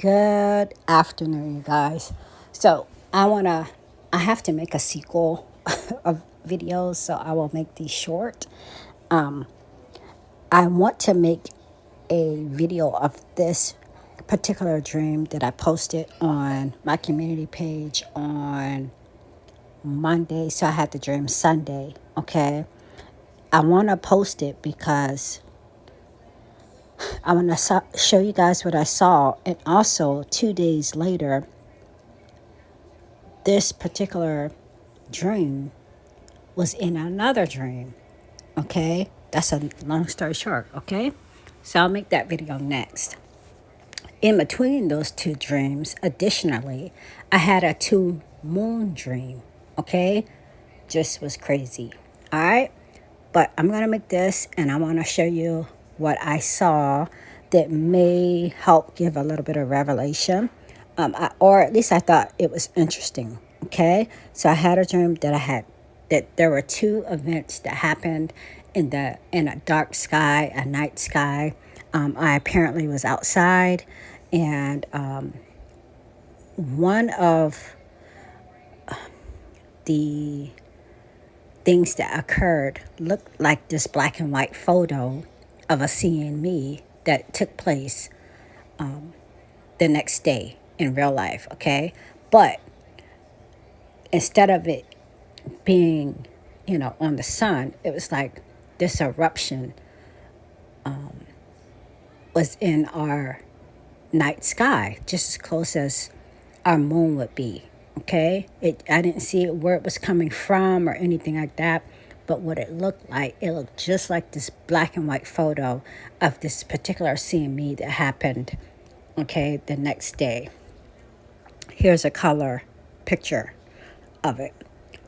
Good afternoon, you guys. So I have to make a sequel of videos, so I will make these short. I want to make a video of this particular dream that I posted on my community page on Monday. So I had the dream Sunday. Okay. I want to post it because I want to show you guys what I saw. And also, 2 days later, this particular dream was in another dream. Okay, that's a long story short. Okay, so I'll make that video next. In between those two dreams, additionally, I had a two moon dream. Okay, just was crazy. All right, but I'm gonna make this and I want to show you what I saw that may help give a little bit of revelation, or at least I thought it was interesting. Okay, so I had a dream that there were two events that happened in a dark sky, a night sky. I apparently was outside, and one of the things that occurred looked like this black and white photo of a seeing me that took place the next day in real life. Okay, but instead of it being, on the sun, it was like this eruption was in our night sky, just as close as our moon would be. Okay, I didn't see where it was coming from or anything like that, but what it looked just like this black and white photo of this particular CME that happened. Okay, the next day. Here's a color picture of it.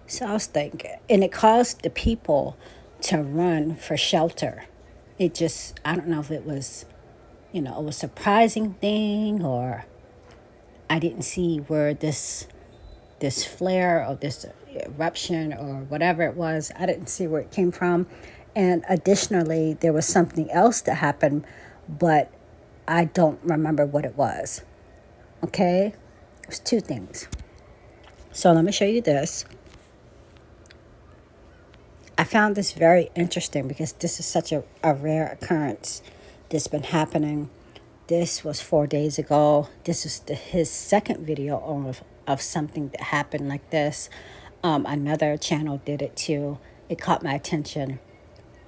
So I was thinking, and it caused the people to run for shelter. I don't know if it was, it was a surprising thing, or I didn't see where this flare or this eruption or whatever it was, I didn't see where it came from. And additionally, there was something else that happened, but I don't remember what it was. Okay? It was two things. So let me show you this. I found this very interesting because this is such a rare occurrence that's been happening. This was 4 days ago. This is his second video of something that happened like this. Another channel did it too. It caught my attention,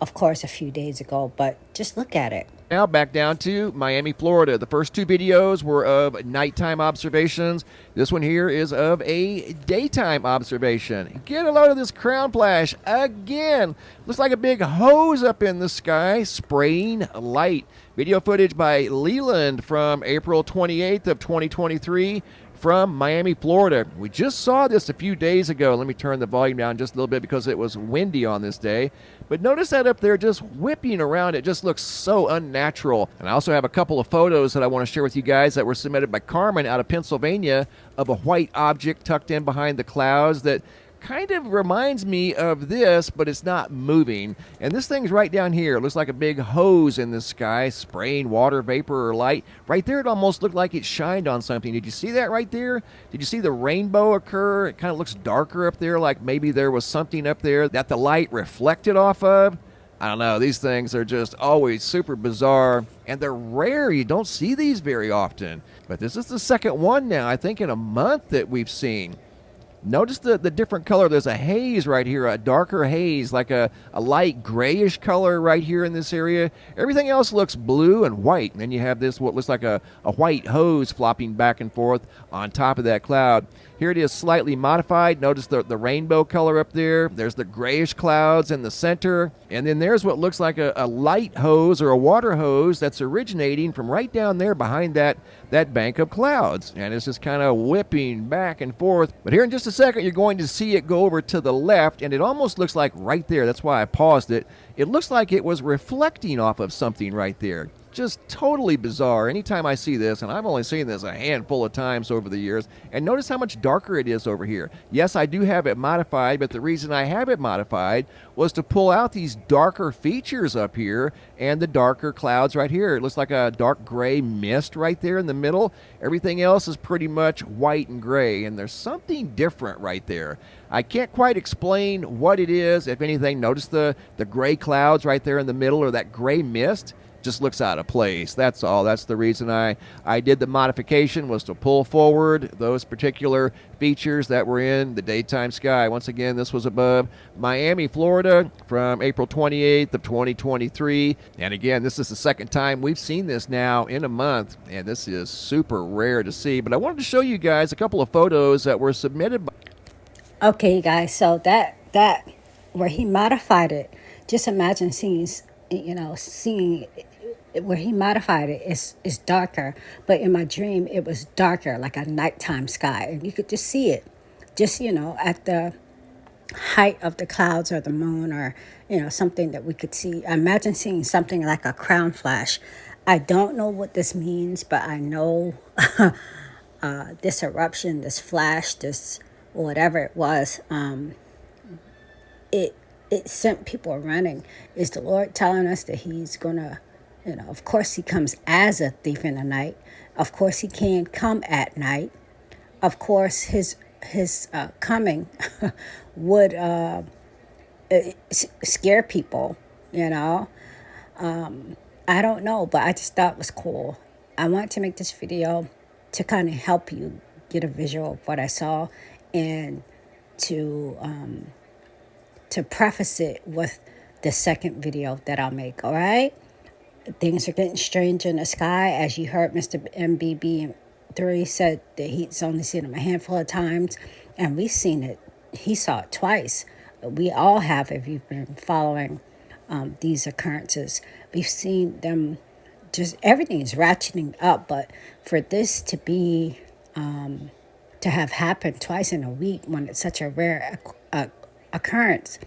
of course, a few days ago, but just look at it. Now back down to Miami, Florida. The first two videos were of nighttime observations. This one here is of a daytime observation. Get a load of this crown flash again. Looks like a big hose up in the sky spraying light. Video footage by Leland from April 28th of 2023 from Miami, Florida. We just saw this a few days ago. Let me turn the volume down just a little bit because it was windy on this day. But notice that up there just whipping around. It just looks so unnatural. And I also have a couple of photos that I want to share with you guys that were submitted by Carmen out of Pennsylvania of a white object tucked in behind the clouds that kind of reminds me of this, but it's not moving. And this thing's right down here. It looks like a big hose in the sky spraying water vapor or light. Right there, it almost looked like it shined on something. Did you see that right there? Did you see the rainbow occur? It kind of looks darker up there, like maybe there was something up there that the light reflected off of. I don't know. These things are just always super bizarre, and they're rare. You don't see these very often. But this is the second one now, I think, in a month that we've seen. Notice the different color. There's a haze right here, a darker haze, like a light grayish color right here in this area. Everything else looks blue and white. And then you have this, what looks like a white hose flopping back and forth on top of that cloud. Here it is slightly modified. Notice the rainbow color up there. There's the grayish clouds in the center. And then there's what looks like a light hose or a water hose that's originating from right down there behind that bank of clouds. And it's just kind of whipping back and forth. But here in just a second, you're going to see it go over to the left, and it almost looks like right there. That's why I paused it. it looks like it was reflecting off of something right there. Just totally bizarre. Anytime I see this, and I've only seen this a handful of times over the years, and notice how much darker it is over here. Yes, I do have it modified, but the reason I have it modified was to pull out these darker features up here and the darker clouds right here. It looks like a dark gray mist right there in the middle. Everything else is pretty much white and gray, and there's something different right there. I can't quite explain what it is. If anything, notice the gray clouds right there in the middle, or that gray mist just looks out of place. That's all. That's the reason I did the modification, was to pull forward those particular features that were in the daytime sky. Once again, this was above Miami, Florida from April 28th of 2023. And again, this is the second time we've seen this now in a month, and this is super rare to see. But I wanted to show you guys a couple of photos that were submitted by... Okay, guys, so that where he modified it, just imagine seeing, seeing where he modified it is darker, but in my dream it was darker, like a nighttime sky, and you could just see it, just at the height of the clouds or the moon, or something that we could see. I imagine seeing something like a crown flash. I don't know what this means, but I know this eruption, this flash, this whatever it was, it sent people running. Is the Lord telling us that he's gonna, of course he comes as a thief in the night. Of course he can come at night. Of course his coming would scare people, I don't know, but I just thought it was cool. I want to make this video to kind of help you get a visual of what I saw, and to preface it with the second video that I'll make. All right, things are getting strange in the sky, as you heard Mr. MBB3 said that he's only seen them a handful of times, and we've seen it. He saw it twice. We all have, if you've been following these occurrences. We've seen them. Just everything is ratcheting up, but for this to be to have happened twice in a week, when it's such a rare occurrence,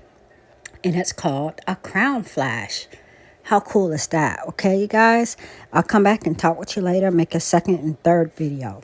and it's called a crown flash. How cool is that? Okay, you guys, I'll come back and talk with you later, make a second and third video.